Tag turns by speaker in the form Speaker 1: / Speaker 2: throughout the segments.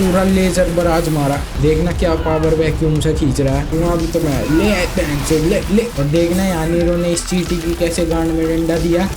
Speaker 1: पूरा laser barrage मारा। देखना क्या पावर वैक्यूम से खींच रहा है। वहाँ भी तो मैं ले। और देखना यहाँ नीरो ने इस चींटी की कैसे गांड में डंडा दिया।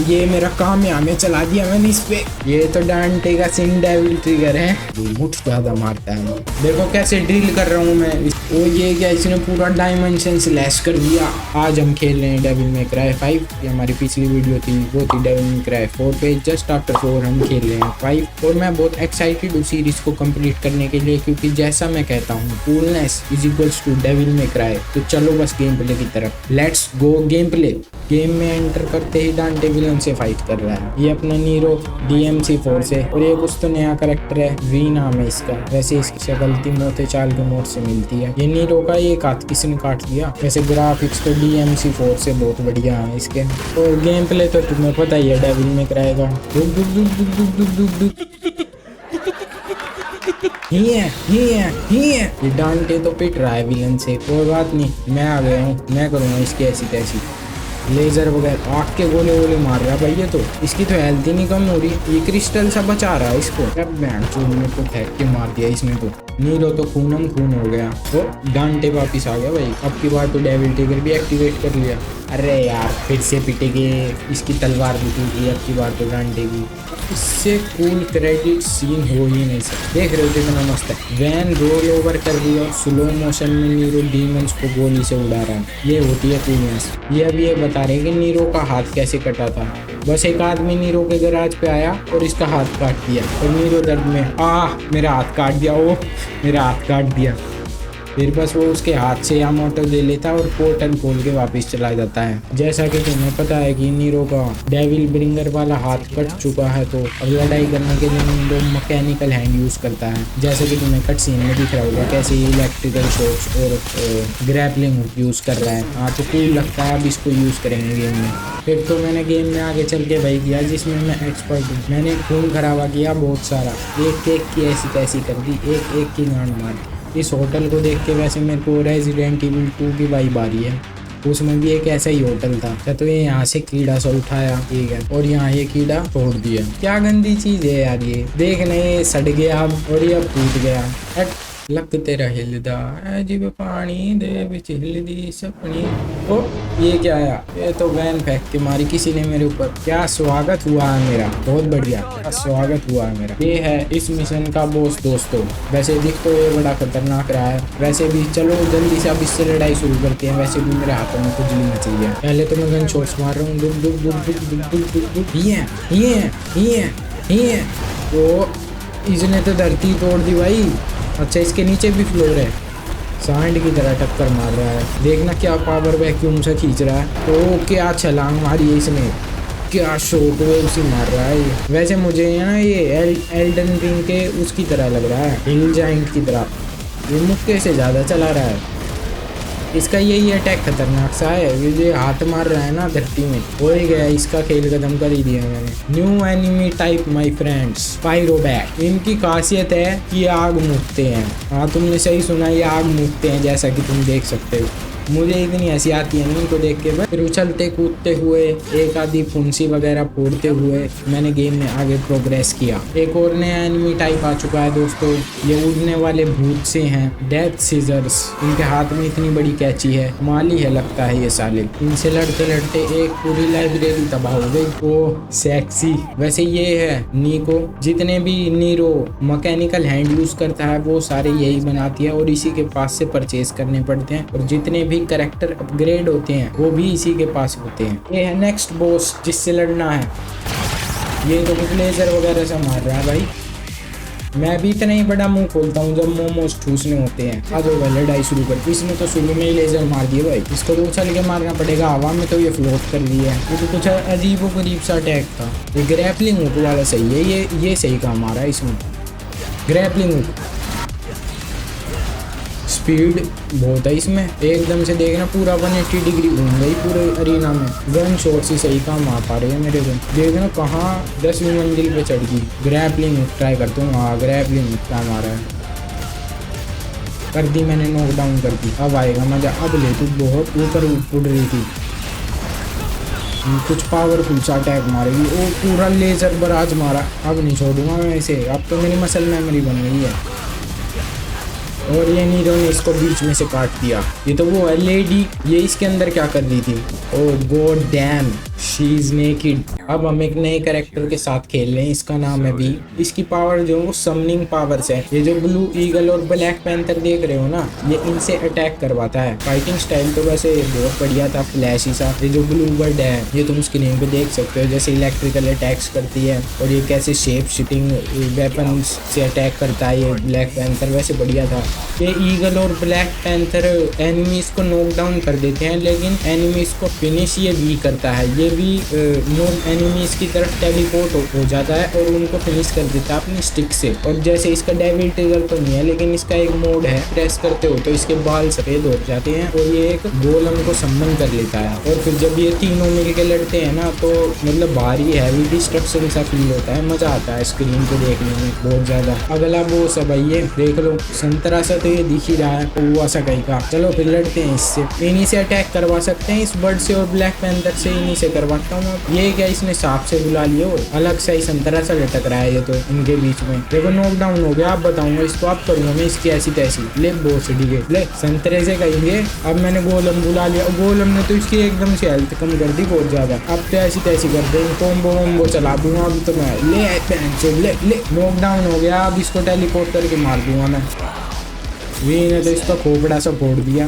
Speaker 1: ये मेरा काम यहाँ में चला दिया मैंने इस पे। ये तो डांटे का सिंह डेविल ट्रिगर है, मुठ ज्यादा मारता है। देखो कैसे ड्रिल कर रहा हूँ मैं। वो ये क्या इसने पूरा डायमेंशन स्लैश कर दिया। आज हम खेल रहे हैं डेविल मे क्राई 5। ये हमारी पिछली वीडियो थी, वो थी डेविल मे क्राई 4 पे। जस्ट आफ्टर 4 हम खेल रहे हैं 5। और मैं बहुत एक्साइटेड हूँ सीरीज को कंप्लीट करने के लिए, क्योंकि जैसा मैं कहता हूँ coolness is equals to Devil May Cry. तो चलो बस गेम प्ले की तरफ, let's go game play. Game में एंटर करते ही डांटे विलन से फाइट कर रहा है। ये अपना नीरो DMC4 से। और ये कुछ तो नया करेक्टर है, वी नाम है इसका। वैसे इसकी शक्ल मोते चाल के मोड से मिलती है। ये नीरो का एक हाथ किसने काट दिया। वैसे ग्राफिक्स तो DMC4 से बहुत बढ़िया है इसके। और गेम प्ले तो तुम्हें पता ही है डेविल मे क्राई का। ये डांटे तो पिट रहा है विलन से। कोई बात नहीं, मैं आ गया हूँ, मैं करूँगा इसकी ऐसी तैसी। लेजर वगैरह आग के गोले मार रहा है भाई। ये तो इसकी तो हेल्थ ही नहीं कम हो रही। ये क्रिस्टल सा बचा रहा है इसको। अब बैंड चूड़ में को फेंक के मार दिया इसने तो। नीरो तो खूनम खून हो गया। तो डांटे वापिस आ गया भाई। अब की बार तो डेविल ट्रिगर भी एक्टिवेट कर लिया। अरे यार फिर से पिटेगे, इसकी तलवार भी टूटी। अब की बार तो डांटे की। इससे कूल क्रेडिट सीन हो ही नहीं सकता। देख रहे हो कितना मस्त है। वैन रोल ओवर कर दिया और स्लो मोशन में नीरो डीमंस को गोली से उड़ा रहा है। ये होती है कूलनेस। ये अब ये बता रहे हैं कि नीरो का हाथ कैसे कटा था। बस एक आदमी नीरो के गैराज पे आया और इसका हाथ काट दिया। और नीरो दर्द में मेरा हाथ काट दिया। मेरा हाथ काट दिया। फिर बस वो उसके हाथ से या मोटर ले लेता और पोर्टल खोल के वापस चला जाता है। जैसा कि तुम्हें पता है कि नीरो का डेविल ब्रिंगर वाला हाथ कट चुका है, तो अब लड़ाई करने के लिए नीरो मैकेनिकल हैंड यूज करता है। जैसे कि तुम्हें कट सीन में दिख रहा होगा कैसे इलेक्ट्रिकल शॉक्स और ग्रैपलिंग यूज कर रहा है। हाँ तो कूल लगता है। अब इसको यूज करेंगे गेम में। फिर तो मैंने गेम में आगे चल के वही किया जिसमें मैं एक्सपर्ट हूँ। मैंने खून खराबा किया बहुत सारा। एक की ऐसी तैसी कर दी, एक की गांड मार। इस होटल को देख के वैसे मेरे को रेजिडेंट इविल 2 की वाइब आ रही है। उसमें भी एक ऐसा ही होटल था। तो ये यहाँ से कीड़ा सा उठाया, ठीक है, और यहाँ ये कीड़ा तोड़ दिया। क्या गंदी चीज है यार ये। देखना ये सड़ गया अब, और ये अब टूट गया। लक तेरा हिलदा अजीब पानी दे विच हिलदी सपनी। ओ ये क्या है? ये तो वैन फेंक के मारी किसी ने मेरे ऊपर। क्या स्वागत हुआ है मेरा, बहुत बढ़िया। क्या स्वागत हुआ है मेरा। ये है इस मिशन का बॉस दोस्तों। वैसे दिख तो ये बड़ा खतरनाक रहा है। वैसे भी चलो जल्दी से अब इससे लड़ाई शुरू करते हैं। वैसे भी मेरे हाथों में खुजली मची है। पहले तो मैं गन शॉट्स मार रहा हूँ। तो इसने तो धरती तोड़ दी भाई। अच्छा इसके नीचे भी फ्लोर है। सांड की तरह टक्कर मार रहा है। देखना क्या पावर वैक्यूम से खींच रहा है। तो क्या छलांग मारी है इसने, क्या शॉक वेव सी मार रहा है ये। वैसे मुझे ना ये एल्डन रिंग के उसकी तरह लग रहा है, हिल जाइंट की तरह। ये मुक्के से ज़्यादा चला रहा है। इसका यही अटैक खतरनाक सा है। ये हाथ मार रहा है ना धरती में, हो ही गया। इसका खेल खत्म कर ही दिया मैंने। New enemy type my friends, Pyrobat. इनकी खासियत है कि आग मूकते हैं। हाँ तुमने सही सुना, ये आग मूकते हैं जैसा कि तुम देख सकते हो। मुझे इतनी हंसी आती है ना इनको देख के। फिर उछलते कूदते हुए, एक आधी फुंसी वगैरह फोड़ते हुए मैंने गेम में आगे प्रोग्रेस किया। एक और नया एनिमी टाइप आ चुका है दोस्तों। ये उड़ने वाले भूत से हैं, डेथ सीजर्स। इनके हाथ में इतनी बड़ी कैची है, माली है लगता है ये साले। इनसे लड़ते लड़ते एक पूरी लाइब्रेरी तबाह हो गई। ओह सेक्सी। वैसे ये है नीको। जितने भी नीरो मैकेनिकल हैंड यूज करता है वो सारे यही बनाती है और इसी के पास से परचेज करने पड़ते हैं। और जितने भी कैरेक्टर अपग्रेड होते हैं वो भी इसी के पास होते हैं। ये है नेक्स्ट बॉस जिससे लड़ना है। ये तो कुछ लेजर वगैरह से मार रहा है भाई। मैं भी इतना ही बड़ा मुंह खोलता हूँ जब मोमोज ठूसने होते हैं। आज होगा लड़ाई शुरू कर। इसने तो शुरू में ही लेजर मार दिए भाई। इसको तो उछल के मारना पड़ेगा। हवा में तो ये फ्लोट कर रही है। ये तो कुछ अजीब व गरीब सा अटैक था। ये ग्रैपलिंग हुक वाला सही है। ये सही काम आ रहा है इसमें। ग्रैपलिंग हुक स्पीड बहुत है इसमें। एकदम से देखना पूरा 180 डिग्री घूम गई पूरे अरीना में। गन शॉट से सही काम आ पा रहे हैं मेरे को। देखना कहाँ 10वीं मंजिल पे चढ़ गई। ग्रैपलिंग ट्राई करता हूँ। हाँ ग्रैपलिंग काम आ रहा है। कर दी मैंने, नॉक डाउन कर दी। अब आएगा मजा। अब ले तू बहुत ऊपर उड़ रही थी। कुछ पावरफुल सा अटैक मारेगी। वो पूरा लेजर बराज मारा। अब नहीं छोड़ूंगा मैं इसे, अब तो मेरी मसल मेमोरी बन गई है। और ये नीरो ने इसको बीच में से काट दिया। ये तो वो है लेडी, ये इसके अंदर क्या कर रही थी। Oh god damn, she is naked. अब हम एक नए कैरेक्टर के साथ खेल रहे हैं, इसका नाम है बी। इसकी पावर जो वो समनिंग पावर्स है। ये जो ब्लू ईगल और ब्लैक पैंथर देख रहे हो ना, ये इनसे अटैक करवाता है। फाइटिंग स्टाइल तो वैसे बहुत बढ़िया था, फ्लैशी सा। ये जो ब्लू बर्ड है ये तुम स्क्रीन पे देख सकते हो, जैसे इलेक्ट्रिकल अटैक्स करती है और ये कैसे शेप शिफ्टिंग वेपन से अटैक करता है। ये ब्लैक पैंथर वैसे बढ़िया था। ये ईगल और ब्लैक पैंथर एनिमीज को नॉक डाउन कर देते हैं, लेकिन एनिमीज को फिनिश ये बी करता है। ये भी एनिमीज की तरफ टेलीपोर्ट हो जाता है और उनको फिनिश कर देता है अपनी स्टिक से। और जैसे इसका डेविल ट्रिगर तो नहीं है, लेकिन इसका एक मोड है, प्रेस करते हो तो इसके बाल सफेद हो जाते हैं और ये एक गोलम को सम्मन कर लेता है। और फिर जब ये तीनों मिलके लड़ते हैं ना, तो मतलब भारी हैवी डिस्ट्रक्शन सा फील होता है। मजा आता है स्क्रीन पे देखने में बहुत ज्यादा। अगला बोस है भाई, ये देख लो, संतरा सा तो ये दिख ही रहा है, कौवा सा कहीं का। चलो फिर लड़ते हैं इससे। इन्हीं से अटैक करवा सकते हैं, इस बर्ड से और ब्लैक पैंथर से इन्हीं से करवाता हूँ। ये क्या इसने सांप से बुला लिया और अलग सा ही संतरा सा लटक रहा है ये तो इनके बीच में। देखो नॉकडाउन हो गया। आप बताऊंगा इसको, आप करूंगा मैं इसकी ऐसी तैसी। ले बोस डीगे ले, संतरे से कहेंगे। अब मैंने गोलम बुला लिया, गोलम ने तो इसकी एकदम से हेल्थ कम कर दी बहुत ज्यादा। अब तो ऐसी तैसी कर दे, कॉम्बो वोम्बो चला दूंगा अब तो मैं। ले नॉकडाउन हो गया। अब इसको टेलीपोर्ट करके मार दूंगा मैं। वी ने तो इसका खोपड़ा सा फोड़ दिया।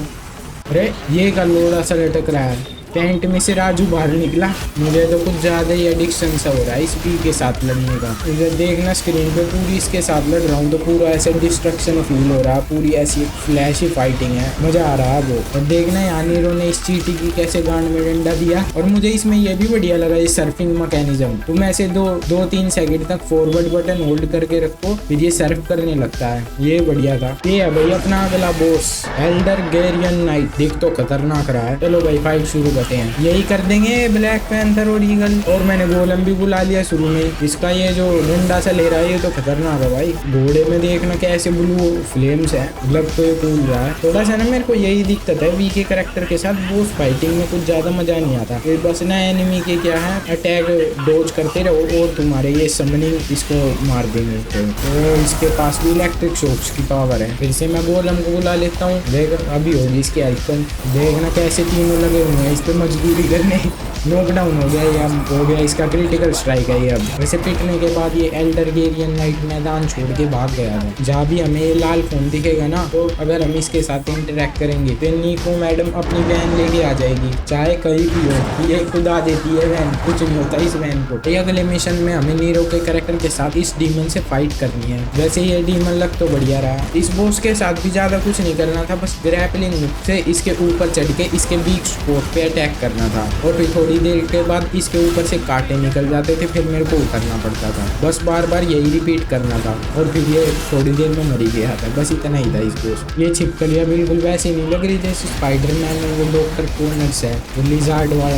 Speaker 1: अरे ये का लोड़ा सा लटक रहा है। टेंट में से राजू बाहर निकला। मुझे तो कुछ ज़्यादा ही एडिक्शन सा हो रहा है इस बी के साथ लड़ने का। इधर देखना स्क्रीन पे पूरी इसके साथ लड़ रहा हूँ तो पूरा ऐसे डिस्ट्रक्शन फील हो रहा है। पूरी ऐसी फ्लैशी फाइटिंग है, मज़ा आ रहा है वो। और देखना यार नीरो ने इस चीटी की कैसे गांड में डंडा दिया। और मुझे इसमें यह भी बढ़िया लगा, ये सर्फिंग मैकेनिज्म। तुम ऐसे दो तीन सेकंड तक फॉरवर्ड बटन होल्ड करके रखो, फिर ये सर्फ करने लगता है। ये बढ़िया था। ये है भाई अपना अगला बॉस, एल्डर गेरियन नाइट। देख तो खतरनाक रहा है। चलो भाई फाइट शुरू हैं। यही कर देंगे ब्लैक पैंथर और ईगल। और मैंने गोलम भी बुला लिया शुरू में। इसका ये जो डंडा सा ले रहा है ये तो खतरनाक है भाई। घोड़े में देखना कैसे ब्लू फ्लेम्स है, लग तो ये कूल रहा है। थोड़ा सा ना मेरे को यही दिक्कत है वी के कैरेक्टर के साथ, बॉस फाइटिंग में कुछ ज्यादा मजा नहीं आता। फिर बस ना एनिमी के क्या है, अटैक डोज करते रहो और तुम्हारे ये समनिंग इसको मार देंगे। तो इसके पास भी इलेक्ट्रिक शॉक्स की पावर है। फिर से मैं गोलम को बुला लेता हूँ। देख अभी होगी इसकी आइकन, देखना कैसे तीनों लगे हुए हैं इस पे मजदूरी करने। नॉकडाउन हो गया ये, अब हो गया इसका क्रिटिकल स्ट्राइक है ये। अब वैसे पिटने के बाद ये एल्डर गेरियन नाइट मैदान छोड़ के भाग गया था। जहाँ भी हमें ये लाल फोन दिखेगा ना, तो अगर हम इसके साथ इंटरेक्ट करेंगे तो नीको मैडम अपनी वैन लेके आ जाएगी, चाहे कहीं भी हो। ये खुदा देती है वैन, कुछ नहीं होता इस वैन को। तो अगले मिशन में हमें नीरो के कैरेक्टर के साथ इस डीमन से फाइट करनी है। वैसे ये डीमन लग तो बढ़िया रहा। इस बॉस के साथ भी ज्यादा कुछ नहीं करना था, बस ग्रैपलिंग से इसके ऊपर चढ़ के इसके वीक स्पॉट पे अटैक करना था। और फिर थोड़ी देर के बाद इसके ऊपर से कांटे निकल जाते थे, फिर मेरे को उतरना पड़ता था। बस बार बार यही रिपीट करना था और फिर ये थोड़ी देर में मर ही गया था। बस इतना ही था इस बॉस। ये छिपकलियाँ बिल्कुल वैसे नहीं लग रही जैसे स्पाइडरमैन में वो डॉक्टर कॉर्नर्स है, वो लिजार्ड वाला।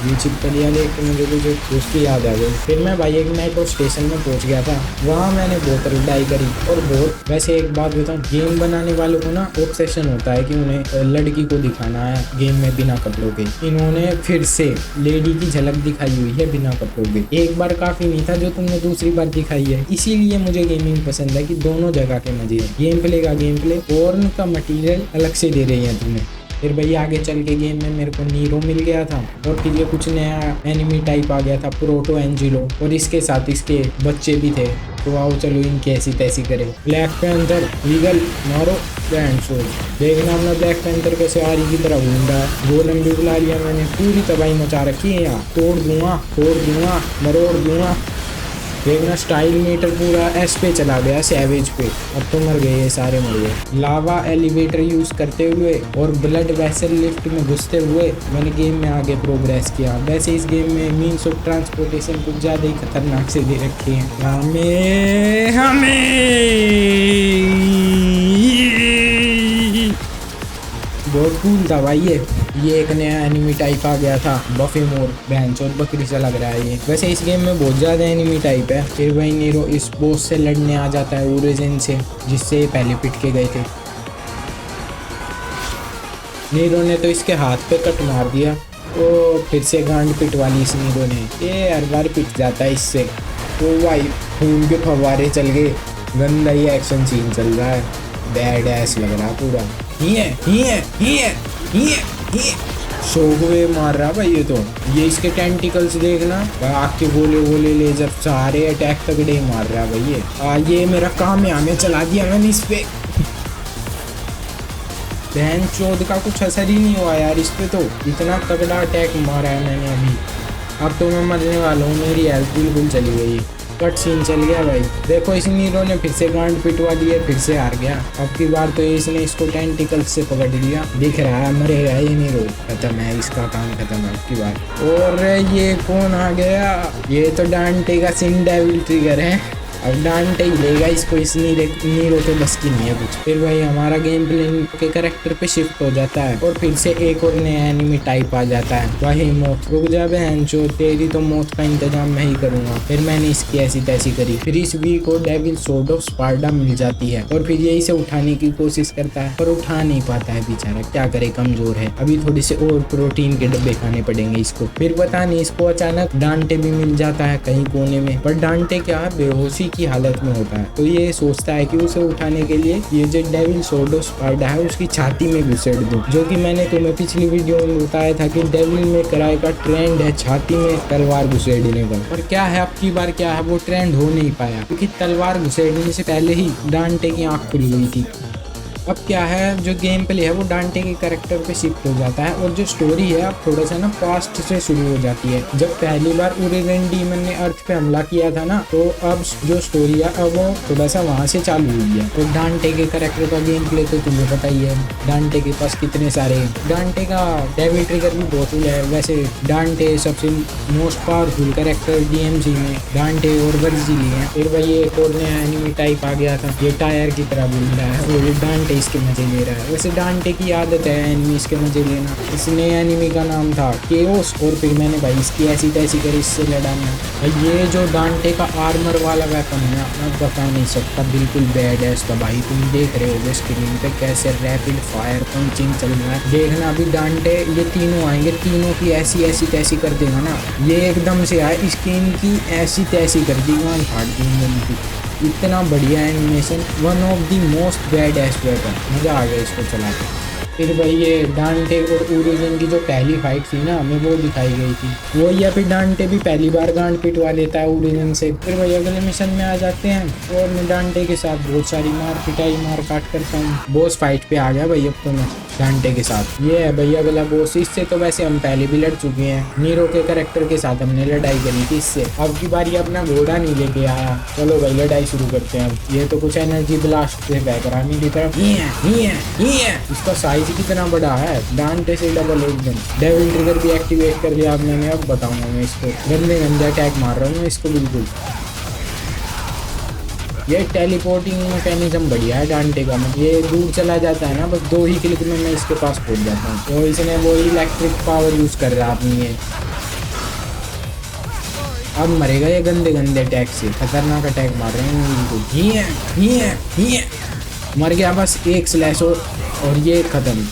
Speaker 1: ये छिपकलियाँ देख के मुझे कुछ उसकी याद आ गई। फिर मैं भाई एक मेट्रो स्टेशन में पहुंच गया था, वहाँ मैंने बहुत लड़ाई करी और बहुत। वैसे एक बात बताऊँ, गेम बनाने वालों को ना ऑब्सेशन होता है कि उन्हें लड़की को दिखाना है गेम में बिना कपड़ों के। इन्होंने फिर से लेडी की झलक दिखाई हुई है बिना कपड़ों के। एक बार काफी नहीं था जो तुमने दूसरी बार दिखाई है। इसीलिए मुझे गेमिंग पसंद है कि दोनों जगह के मजे हैं। गेम प्ले का गेम प्ले और उनका मटेरियल अलग से दे रही है तुम्हें। फिर भाई आगे चल के गेम में मेरे को नीरो मिल गया था और फिर ये कुछ नया एनिमी टाइप आ गया था, प्रोटो एंजिलो। और इसके साथ इसके बच्चे भी थे। तो आओ चलो इनकी ऐसी तैसी करें। ब्लैक पैंथर ईगल मारो बैंड शो। देखना अपना ब्लैक पैंथर कैसे आरी की तरह घूम रहा है। गोलम भी बुला लिया मैंने, पूरी तबाही मचा रखी है यहाँ। तोड़ दूंगा मरोड़ दूंगा। देखना स्टाइल मीटर पूरा एस पे चला गया, सैवेज पे। अब तो मर गए ये सारे, मर गए। लावा एलिवेटर यूज करते हुए और ब्लड वेसल लिफ्ट में घुसते हुए मैंने गेम में आगे प्रोग्रेस किया। वैसे इस गेम में मीन्स ऑफ ट्रांसपोर्टेशन कुछ ज़्यादा ही खतरनाक से दे रखे हैं हमें। बहुत कूल था भाई ये एक नया एनिमी टाइप आ गया था, बफे मोर। बेंच और बकरी सा लग रहा है ये। वैसे इस गेम में बहुत ज़्यादा एनिमी टाइप है। फिर वही नीरो इस बॉस से लड़ने आ जाता है, ओरिजिन से, जिससे ये पहले पिट के गए थे। नीरो ने तो इसके हाथ पे कट मार दिया ओ फिर से गांड पिटवा ली इस नीरो ने, ये हर बार पिट जाता है इससे। ओ भाई खून के फव्वारे चल गए, गंदा ही एक्शन सीन चल रहा है, बैड एस लग रहा पूरा। शोकवेव मार रहा भाई ये तो, ये इसके टेंटिकल्स देखना, आग के गोले गोले लेजर सारे अटैक तगड़े मार रहा भाई ये मेरा काम यहाँ में चला दिया मैंने इस पे। बहन चोद का कुछ असर ही नहीं हुआ यार इस पे, तो इतना तगड़ा अटैक मारा है मैंने अभी। अब तो मैं मरने वाला हूँ, मेरी हेल्थ बिल्कुल चली गई, कट सीन चल गया भाई। देखो इस नीरो ने फिर से गांड पिटवा दिया, फिर से हार गया। अब की बार तो इसने इसको टेंटिकल्स से पकड़ लिया, दिख रहा है मरेगा ये नीरो, खत्म है इसका काम, खत्म है अब की बार। और ये कौन आ गया, ये तो डांटे का सिन डेविल ट्रिगर है, अब डांटे ही लेगा इसको, इस नीरो के बस की नहीं है कुछ। फिर भाई हमारा गेम प्ले के कैरेक्टर पे शिफ्ट हो जाता है और फिर से एक और नया एनिमी टाइप आ जाता है, वही मौत। रुक जा बहन चो, तेरी तो मौत का इंतजाम मैं ही करूंगा। फिर मैंने इसकी ऐसी तैसी करी, फिर इस वी को डेविल सोर्ड ऑफ स्पार्टा मिल जाती है और फिर यही से उठाने की कोशिश करता है पर उठा नहीं पाता है बेचारा, क्या करे कमजोर है। अभी थोड़ी से और प्रोटीन के डब्बे खाने पड़ेंगे इसको। फिर पता नहीं इसको अचानक डांटे भी मिल जाता है कहीं कोने में, पर डांटे क्या बेहोशी की हालत में होता है, तो ये सोचता है कि उसे उठाने के लिए ये जो डेविल सोर्ड ऑफ स्पार्टा है उसकी छाती में घुसेड़ दूं, जो कि मैंने तुम्हें पिछली वीडियो में बताया था कि डेविल में क्राई का ट्रेंड है छाती में तलवार घुसेड़ने का। और क्या है अब की बार क्या है, वो ट्रेंड हो नहीं पाया क्योंकि तलवार घुसेड़ने से पहले ही डांटे की आंख खुल गई थी। अब क्या है, जो गेम प्ले है वो डांटे के कैरेक्टर पे शिफ्ट हो जाता है और जो स्टोरी है अब थोड़ा सा ना पास्ट से शुरू हो जाती है। जब पहली बार यूरेनियन डीमन ने अर्थ पे हमला किया था ना, तो अब जो स्टोरी है अब वो थोड़ा सा वहाँ से चालू हुई है। तो डांटे के कैरेक्टर का गेम प्ले तो तुम्हें पता ही है, डांटे के पास कितने सारे, डांटे का डेविल ट्रिगर भी बहुत है। वैसे डांटे सबसे मोस्ट पावरफुल कैरेक्टर DMC में डांटे और वर्जिली है। फिर भाई एक और नया एनिमी टाइप आ गया था, ये टायर की तरह बोल रहा है और ये डांटे इसके मजे ले रहा है। वैसे डांटे की आदत है एनिमीज के मजे लेना। इस नए एनिमी का नाम था केओस और फिर मैंने भाई इसकी ऐसी तैसी कर इससे लड़ाना। ये जो डांटे का आर्मर वाला वेपन है मैं बता नहीं सकता, बिल्कुल बैड है इसका भाई। तुम देख रहे हो स्क्रीन पे कैसे रैपिड फायर पंचिंग चल रहा है, देखना अभी डांटे ये तीनों आएंगे, तीनों की ऐसी ऐसी तैसी कर देगा ना, ये एकदम से आए स्किन की ऐसी तैसी कर दी, वहाँ फाड़ दी। इतना बढ़िया animation, one of the most bad S weapon, मज़ा आ गया इसको चला के। फिर भाई ये डांटे और ओरिजिन की जो पहली फाइट थी ना हमें वो दिखाई गई थी, वो या फिर डांटे भी पहली बार गांड पिटवा लेता है ओरिजिन से। फिर भाई अगले मिशन में आ जाते हैं और मैं डांटे के साथ बहुत सारी मार पिटाई मार काट करता हूँ। बॉस फाइट पे आ गया भाई अब तो मैं डांटे के साथ, ये है भैया अगला बॉस। इससे तो वैसे हम पहले भी लड़ चुके हैं, नीरो के कैरेक्टर के साथ हमने लड़ाई करी थी इससे। अब की बार ये अपना घोड़ा नहीं लेके आया, चलो भाई लड़ाई शुरू करते हैं। अब ये तो कुछ एनर्जी ब्लास्ट से बैक रहा मेरी तरफ, इसका साइज कितना बड़ा है, डांटे से डबल एकदम। डेविल ट्रिगर भी एक्टिवेट कर लिया अब मैंने, अब बताऊंगा मैं इसको, गंदे गंदे अटैक मार रहा हूँ मैं इसको बिल्कुल। ये टेलीपोर्टिंग मैकेनिज्म बढ़िया है डांटे का, ये दूर चला जाता है ना, बस 2 ही क्लिक में मैं इसके पास पहुंच जाता हूँ। तो इसने वो इलेक्ट्रिक पावर यूज कर रहा अपनी ये, अब मरेगा ये गंदे गंदे अटैक से, खतरनाक अटैक मार रहे हैं बिल्कुल। मर गया बस एक स्लैश और ये खत्म।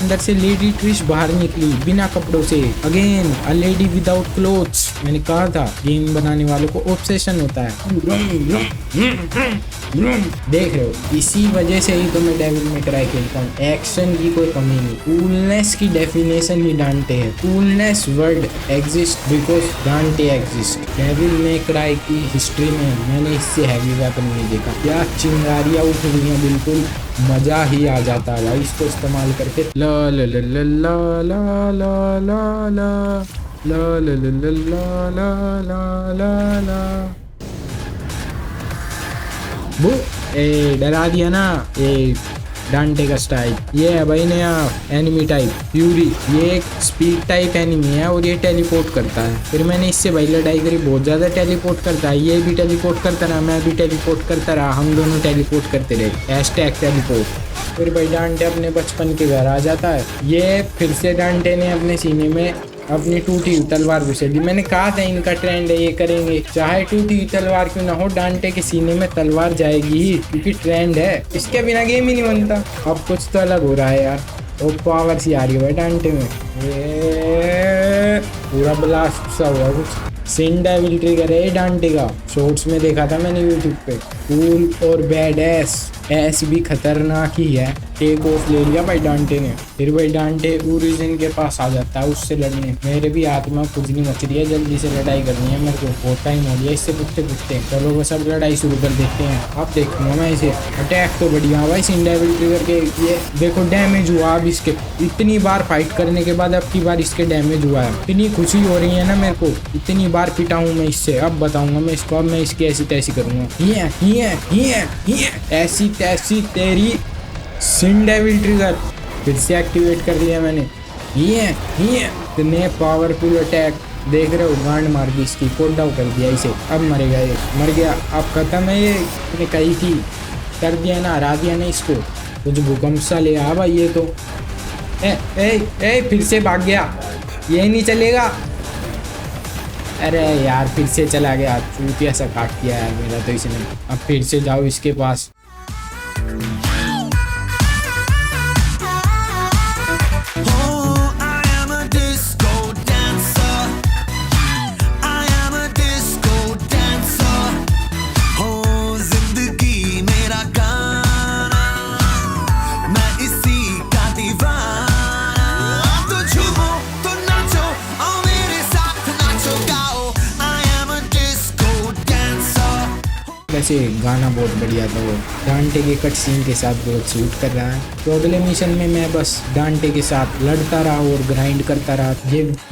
Speaker 1: अंदर से लेडी ट्रिश बाहर निकली बिना कपड़ों से, again a lady without clothes. मैंने कहा था गेम बनाने वालों को ऑब्सेशन होता है, देख रहे हो, इसी वजह से ही तो मैं डेविल में क्राई खेलता हूँ। एक्शन की कोई कमी नहीं, कूलनेस की डेफिनेशन ही डांटे है। कूलनेस वर्ड एग्जिस्ट बिकॉज डांटे एग्जिस्ट। डेविल में क्राई की हिस्ट्री में मैंने इससे हैवी वेपन नहीं देखा, क्या चिंगारियाँ उठ रही हैं, बिल्कुल मजा ही आ जाता है भाई इसको इस्तेमाल करके। ला ला ला ला ला ला ला ला ला ला ला ला ला ला ला ला वो ए डरा दिया ना, ए डांटे का स्टाइल। ये है भाई नया एनिमी टाइप फ्यूरी, ये एक स्पीड टाइप एनिमी है और ये टेलीपोर्ट करता है। फिर मैंने इससे भाई लड़ाई करी, बहुत ज़्यादा टेलीपोर्ट करता है, ये भी टेलीपोर्ट करता रहा, मैं भी टेलीपोर्ट करता रहा, हम दोनों टेलीपोर्ट करते रहे, #टेलीपोर्ट। फिर भाई डांटे अपने बचपन के घर आ जाता है, ये फिर से डांटे ने अपने सीने में अपनी टूटी हुई तलवार घुसेड़ दी। मैंने कहा था इनका ट्रेंड है, ये करेंगे, चाहे टूटी हुई तलवार क्यों ना हो, डांटे के सीने में तलवार जाएगी ही, क्योंकि ट्रेंड है, इसके बिना गेम ही नहीं बनता। अब कुछ तो अलग हो रहा है यार, वो पावर सी आ रही है भाई डांटे में, ये पूरा ब्लास्ट सा हुआ कुछ। सिन डेविल ट्रिगर है डांटे का, शॉर्ट्स में देखा था मैंने यूट्यूब पे। कूल और बैड एस भी खतरनाक ही है। टेक ऑफ ले लिया भाई डांटे ने। फिर भाई डांटे ओरिजिन के पास आ जाता है उससे लड़ने। मेरे भी आत्मा कुछ नहीं मच रही है, जल्दी से लड़ाई करनी है मेरे को, बहुत टाइम हो गया इससे पूछते पूछते। चलो बस अब लड़ाई शुरू कर देते हैं। अब देखूंगा मैं इसे। अटैक तो बढ़िया भाई सिन डेविल ट्रिगर के। ये देखो डैमेज हुआ अब इसके, इतनी बार फाइट करने के बाद अब की बार इसके डैमेज हुआ है। इतनी खुशी हो रही है ना मेरे को, इतनी बार पिटा हूँ मैं इससे। अब बताऊंगा मैं इसको, अब मैं इसकी ऐसी तैसी करूंगा। ऐसी तैसी तेरी सिन डेविल ट्रिगर फिर से एक्टिवेट कर दिया मैंने। ये इतने पावरफुल अटैक देख रहे हो, गांड मार दी इसकी, कोड डाउन कर दिया इसे। अब मरेगा ये, मर गया, अब खत्म है ये। मैंने कही थी, कर दिया ना, हरा दिया ना इसको। कुछ भूकंप सा ले आ भाई ये तो। ए फिर से भाग गया, ये नहीं चलेगा। अरे यार फिर से चला गया, चूतिया सा काट दिया यार मेरा तो इसने। अब फिर से जाओ इसके पास। वैसे गाना बहुत बढ़िया था, वो डांटे के कट सीन के साथ बहुत सूट कर रहा है। तो अगले मिशन में मैं बस डांटे के साथ लड़ता रहा और ग्राइंड करता रहा।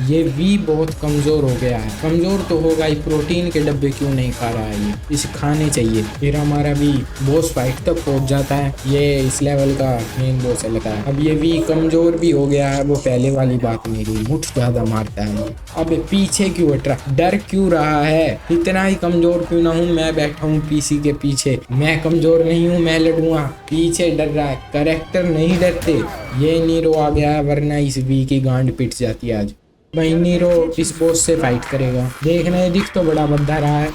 Speaker 1: ये वी बहुत कमज़ोर हो गया है। कमज़ोर तो होगा ही, प्रोटीन के डब्बे क्यों नहीं खा रहा है ये, इसे खाने चाहिए। फिर हमारा वी बॉस फाइट तक पहुंच जाता है। ये इस लेवल का मेन बॉस लगा है। अब ये वी कमज़ोर भी हो गया है, वो पहले वाली बात मेरी, मुठ ज़्यादा मारता है। अब पीछे क्यों हट रहा, डर क्यों रहा है? इतना ही कमज़ोर क्यों ना हूँ, मैं बैठा हूँ पीसी के पीछे। मैं कमज़ोर नहीं हूँ, मैं लड़ूंगा। पीछे डर रहा है, कैरेक्टर नहीं डरते। ये नीरो आ गया है, वरना इस वी की गांड पिट जाती है आज। भाई नीरो इस बॉस से फाइट करेगा, देखना है। दिख तो बड़ा बद्दा रहा है।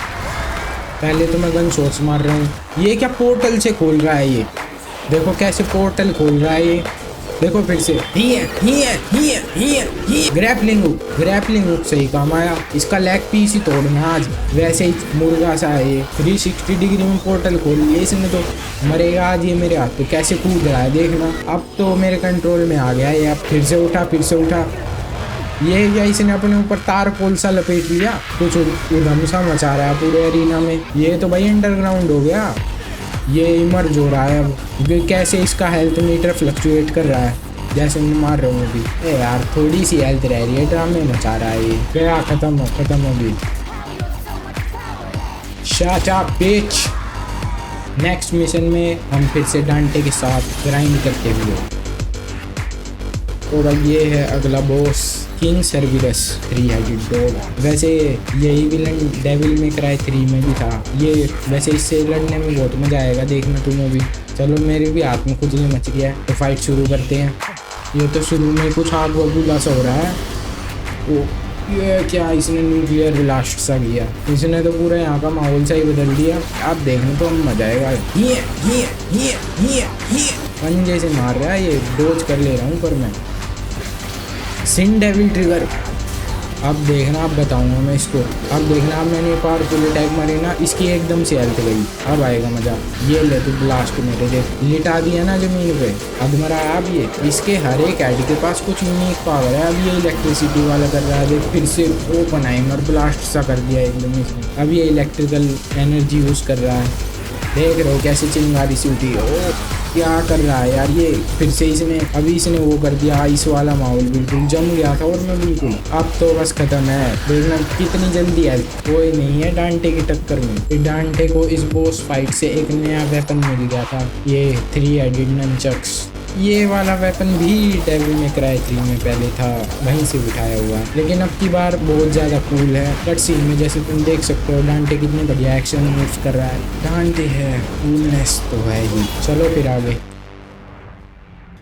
Speaker 1: पहले तो मैं गन शॉट्स मार रहा हूँ। ये क्या पोर्टल से खोल रहा है, ये देखो कैसे पोर्टल खोल रहा है ये। देखो फिर से ग्रैपलिंग हुक सही काम आया। इसका लेग पीस ही तोड़ना आज, वैसे ही मुर्गा सा है ये। 360 डिग्री में पोर्टल खोल लिया इसने, तो मरेगा आज ये मेरे हाथ पे। कैसे कूद रहा है देखना। अब तो मेरे कंट्रोल में आ गया ये। अब फिर से उठा। ये क्या इसने अपने ऊपर तार पोल सा लपेट लिया, कुछ उधम सा मचा रहा है पूरे एरिना में। ये तो भाई अंडरग्राउंड हो गया। ये इमर्ज हो रहा है अब। कैसे इसका हेल्थ मीटर फ्लक्चुएट कर रहा है, जैसे मैं मार रहा हूँ अभी। यार थोड़ी सी हेल्थ रह रही है, ड्रामे मचा रहा है ये। गया, खत्म हो गई। शाचा पेच। नेक्स्ट मिशन में हम फिर से डांटे के साथ ग्राइंड करते हुए। और अब ये है अगला बॉस, किंग सर्विरस 3-हेडेड डॉग। वैसे यही विलन डेविल में क्राई 3 में भी था ये। वैसे इससे लड़ने में बहुत मजा आएगा, देखना तुम्हें भी। चलो मेरे भी हाथ में खुजली मच गया है, तो फाइट शुरू करते हैं। ये तो शुरू में कुछ आग बबूला सा हो रहा है। ओ ये क्या, इसने न्यूक्लियर ब्लास्ट सा किया। इसने तो पूरा यहाँ का माहौल सा ही बदल दिया। आप देखने तो मजा आएगा। पंजे से मार रहा है ये, डोज कर ले रहा हूँ पर मैं। सिन डेविल ट्रिगर। अब देखना, अब बताऊंगा मैं इसको। अब देखना, अब मैंने पावरफुल अटैक मारी ना, इसकी एकदम से हेल्थ गई। अब आएगा मजा। ये ले तो ब्लास्ट मेरे देख, लिटा दिया ना जमीन पे। अब मरा अब ये। इसके हर एक ऐड के पास कुछ यूनिक पावर है। अब ये इलेक्ट्रिसिटी वाला कर रहा है देख, फिर से ओपन आइमर ब्लास्ट सा कर दिया एकदम इसने। अब ये इलेक्ट्रिकल एनर्जी यूज कर रहा है, देख रहे हो कैसे चिंगारी सी उठी है। ओ क्या कर रहा है यार ये। फिर से इसने वो कर दिया, आइस वाला माहौल बिल्कुल जम गया था और मैं बिल्कुल। अब तो बस खत्म है, देखना कितनी जल्दी है। कोई नहीं है डांटे की टक्कर में। फिर डांटे को इस बॉस फाइट से एक नया वेपन मिल गया था, ये 3-हेडेड ननचक्स। ये वाला वेपन भी डेविल में क्राई 3 में पहले था, वहीं से उठाया हुआ, लेकिन अब की बार बहुत ज़्यादा कूल है। कट सीन में जैसे तुम देख सकते हो डांटे कितने बढ़िया एक्शन मूव्स कर रहा है। डांटे है, कूलनेस तो है ही। चलो फिर आगे।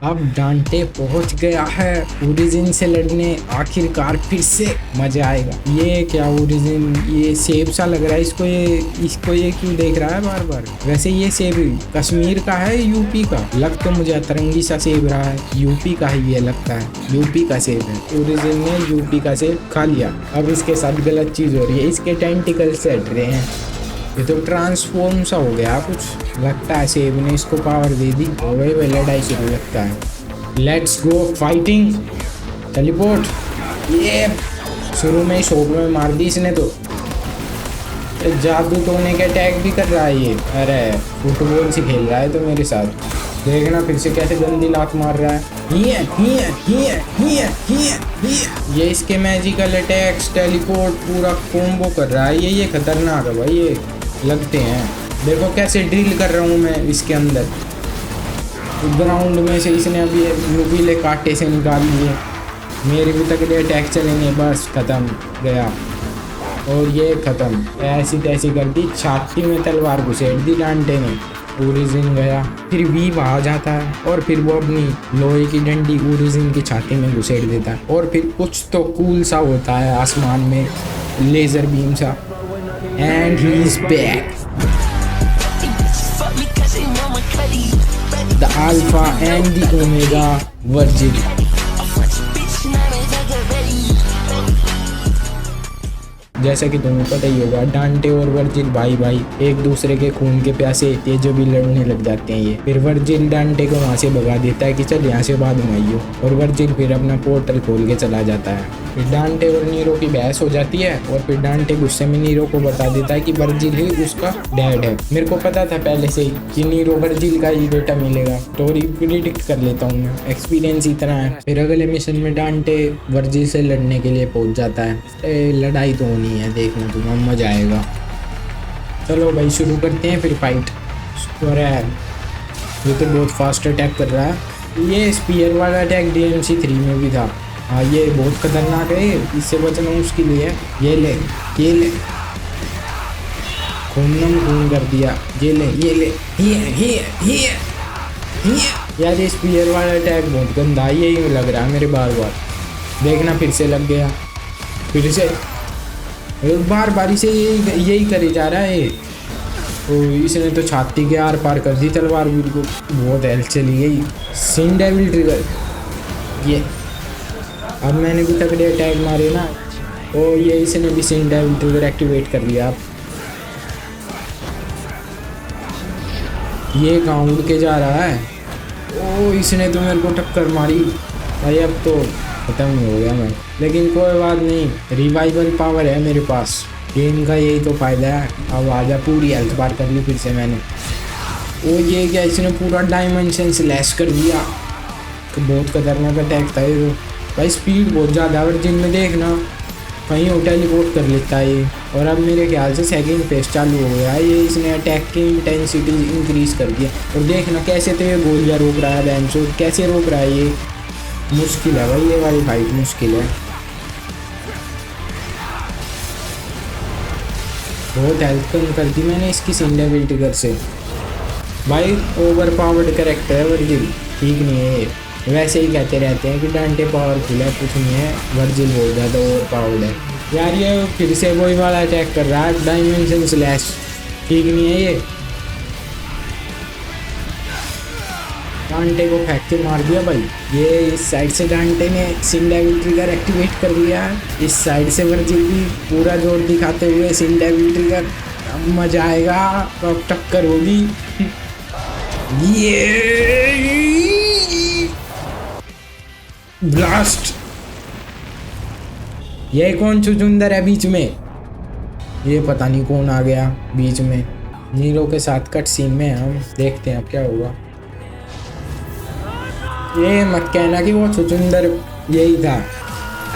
Speaker 1: अब डांटे पहुंच गया है ओरिजिन से लड़ने, आखिरकार फिर से मजा आएगा। ये क्या ओरिजिन, ये सेब सा लग रहा है इसको ये क्यों देख रहा है बार बार। वैसे ये सेब कश्मीर का है यूपी का, लग तो मुझे अतरंगी सा सेब रहा है, यूपी का ही ये लगता है, यूपी का सेब है। ओरिजिन ने यूपी का सेब खा लिया। अब इसके साथ गलत चीज हो रही है, इसके टेंटिकल्स से हट रहे हैं। ये तो ट्रांसफॉर्म सा हो गया कुछ, लगता है सेब ने इसको पावर दे दी। हो गई भाई लड़ाई शुरू लगता है। Let's go fighting, teleport. ये शुरू में ही शॉप में मार दी इसने तो। जादू टोने के अटैक भी कर रहा है ये। अरे फुटबॉल से खेल रहा है तो मेरे साथ, देखना फिर से कैसे गंदी लात मार रहा है। ये इसके मैजिकल अटैक्स, टेलीपोर्ट पूरा कॉम्बो कर रहा है ये खतरनाक है भाई, ये लगते हैं। देखो कैसे ड्रिल कर रहा हूँ मैं इसके अंदर, ग्राउंड में से इसने अभी नुकीले कांटे से निकाल लिए। मेरे भी तगड़े अटैक चलेंगे, बस खत्म गया। और ये खत्म, ऐसी तैसी कर दी, छाती में तलवार घुसेड़ दी डांटे ने। ओरिजिन गया, फिर वीव आ जाता है और फिर वो अपनी लोहे की डंडी ओरिजिन की छाती में घुसेड़ देता है। और फिर कुछ तो कूल सा होता है आसमान में, लेजर बीम सा, and he is back, the alpha and the omega virgin. जैसा कि तुम्हें पता ही होगा, डांटे और वर्जिल भाई एक दूसरे के खून के प्यासे, तेजो भी लड़ने लग जाते हैं ये। फिर वर्जिल डांटे को वहाँ से भगा देता है कि चल यहाँ से बाद में आइयो, और वर्जिल फिर अपना पोर्टल खोल के चला जाता है। फिर डांटे और नीरो की बहस हो जाती है और फिर डांटे गुस्से में नीरो को बता देता है कि वर्जिल ही उसका डैड है। मेरे को पता था पहले से ही कि नीरो वर्जिल का ही बेटा मिलेगा, तो प्रिडिक्ट कर लेता हूँ मैं, एक्सपीरियंस इतना है। फिर अगले मिशन में डांटे वर्जिल से लड़ने के लिए पहुंच जाता है। लड़ाई तो होनी है, देखना तुम्हें मजा आएगा। चलो भाई शुरू करते हैं फिर फाइट। और ये तो बहुत फास्ट अटैक कर रहा है। ये स्पीयर वाला अटैक DMC 3 में भी था। हाँ ये बहुत खतरनाक है, इससे बचना मुश्किल है। ये ले खून कर दिया, ये ले यार। ये स्पीयर वाला अटैक बहुत गंदा है, यही लग रहा है मेरे बार देखना फिर से लग गया, फिर से बार बारी से यही करे जा रहा है। तो इसने तो छाती के आर पार कर दी तलवार, बिल्कुल बहुत हेल्थ चली गई। सिन डेविल ट्रिगर, ये अब मैंने भी तगड़े अटैक मारे ना, तो ये इसने भी सिन डेविल ट्रिगर एक्टिवेट कर लिया। ये कहाँ उड़ के जा रहा है, ओ इसने तो मेरे को टक्कर मारी भाई। अब तो खत्म ही हो गया मैं, लेकिन कोई बात नहीं, रिवाइवल पावर है मेरे पास, गेम का यही तो फायदा है। अब आजा, पूरी हेल्थ पार कर ली फिर से मैंने। ओ ये क्या, इसने पूरा डायमेंशन स्लैश कर दिया, तो बहुत खतरनाक अटैक था ये तो भाई। स्पीड बहुत ज़्यादा है, जिनमें देखना कहीं वो टेलीपोर्ट कर लेता है ये। और अब मेरे ख्याल से सेकंड फेज चालू हो गया है ये, इसने अटैक की इंटेंसिटी इंक्रीज कर दिया। और देखना कैसे तो ये गोलियाँ रोक रहा है बेंचो, कैसे रोक रहा है ये, मुश्किल है भाई, ये वाली फाइट मुश्किल है। बहुत हेल्प कम कर दी मैंने इसकी सिन डेविल ट्रिगर से भाई। ओवर पावर्ड कैरेक्टर है वर्जिल, ठीक नहीं है ये। वैसे ही कहते रहते हैं कि डांटे पावरफुल है, कुछ नहीं है, वर्जिल बहुत ज़्यादा ओवर पावर्ड है यार। ये फिर से वही वाला अटैक कर रहा है, डायमेंशन स्लैश, ठीक नहीं है ये। डांटे को फेंक के मार दिया भाई। ये इस साइड से डांटे ने सिन डेविल ट्रिगर एक्टिवेट कर दिया है, इस साइड से वर्जिल भी पूरा जोर दिखाते हुए सिन डेविल ट्रिगर। अब मजा आएगा, अब टक्कर होगी। ये ब्लास्ट, ये कौन चुचुंदर है बीच में, ये पता नहीं कौन आ गया बीच में। नीरो के साथ कट सीन में हम देखते हैं अब क्या होगा। ये मत कहना कि वो चुचुंदर यही था।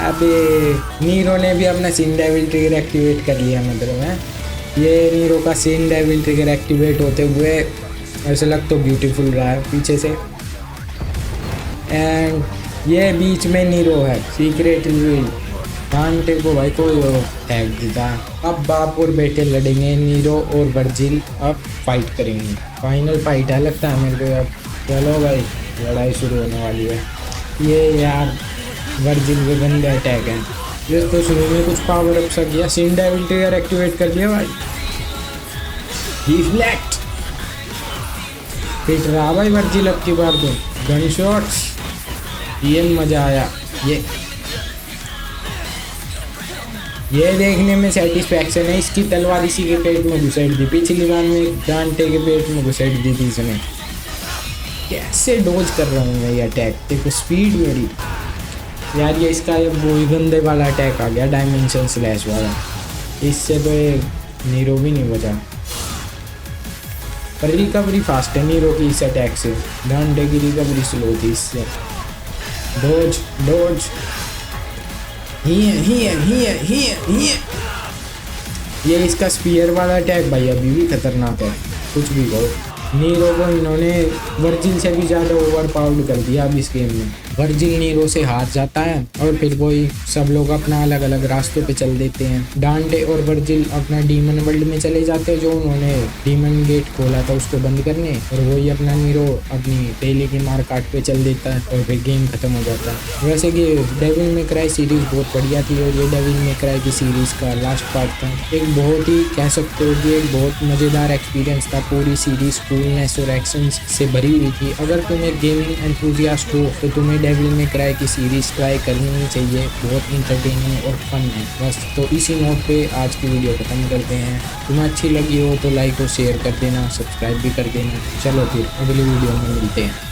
Speaker 1: अबे नीरो ने भी अपना सिन डेविल ट्रिगर एक्टिवेट कर लिया, मतलब है ये नीरो का सिन डेविल ट्रिगर एक्टिवेट होते हुए ऐसा लग तो ब्यूटीफुल रहा है पीछे से। एंड ये बीच में नीरो है, सीक्रेट डांटे को भाई कोई टैग देता। अब बाप और बेटे लड़ेंगे, नीरो और वर्जिल अब फाइट करेंगे, फाइनल फाइट है लगता है मेरे को अब। चलो भाई लड़ाई शुरू होने वाली है। ये यार वर्जिल के गंदे अटैक हैं। ये तो शुरू में कुछ पावर अप सा किया, सिन डेविल ट्रिगर एक्टिवेट कर दिया भाई। डिफ्लेक्ट पिट रहा भाई वर्जिल अब की बार तो। गन शॉट्स, ये मजा आया। ये देखने में सेटिस्फैक्शन है। इसकी तलवार इसी के पेट में घुसेड़ दी, पिछली बार में डांटे के पेट में घुसेड़ दी थी इसने। कैसे डोज कर रहा हूँ मैं ये अटैक, देखो स्पीड मेरी यार। ये इसका ये वो गंदे वाला अटैक आ गया, डायमेंशन स्लैश वाला। इससे तो ये नीरो भी नहीं बचा, पर रिकवरी फास्ट है नीरो की इस अटैक से। डांटे की रिकवरी स्लो थी इससे। डोज डोज, ये इसका स्पीयर वाला अटैक भाई अभी भी खतरनाक है, कुछ भी कहो। नीरो को इन्होंने वर्जिल से भी ज़्यादा ओवर पावर्ड कर दिया अब इस गेम में। वर्जिल नीरो से हार जाता है और फिर वही सब लोग अपना अलग अलग रास्तों पे चल देते हैं। डांटे और वर्जिल अपना डीमन वर्ल्ड में चले जाते हैं, जो उन्होंने डीमन गेट खोला था उसको बंद करने, और वही अपना नीरो अपनी डेली की मार काट पे चल देता है और फिर गेम खत्म हो जाता है। वैसे कि डेविल मे क्राई सीरीज बहुत बढ़िया थी, और ये डेविल मे क्राई की सीरीज का लास्ट पार्ट था। एक बहुत ही कह सकते हो कि एक बहुत मज़ेदार एक्सपीरियंस था। पूरी सीरीज कूलनेस और एक्शन से भरी हुई थी। अगर तुम एक गेमिंग एंथुसियास्ट हो तो तुम्हें डेविल मे क्राई की सीरीज ट्राई करनी ही चाहिए, बहुत इंटरटेनिंग और फन है। बस तो इसी नोट पे आज की वीडियो खत्म करते हैं। तुम्हें अच्छी लगी हो तो लाइक और शेयर कर देना, सब्सक्राइब भी कर देना। चलो फिर अगली वीडियो में मिलते हैं।